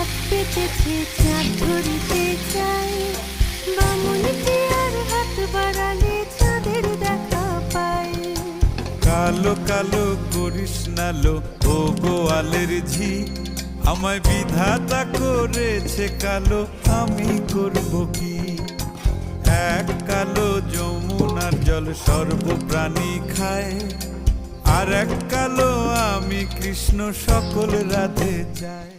হাত পেতেছে চাঁদ ধরিতে চাই, বামুনিটি আর হাত বাড়ালে চাঁদের দেখা পাই। কালো কালো করিস না লো ও গোয়ালের ঝি, আমায় বিধাতা করেছে কালো, আমি করব কি? এক কালো যমুনার জল সর্বপ্রাণী খায়, আর এক কালো আমি কৃষ্ণ সকল রাধে যায়।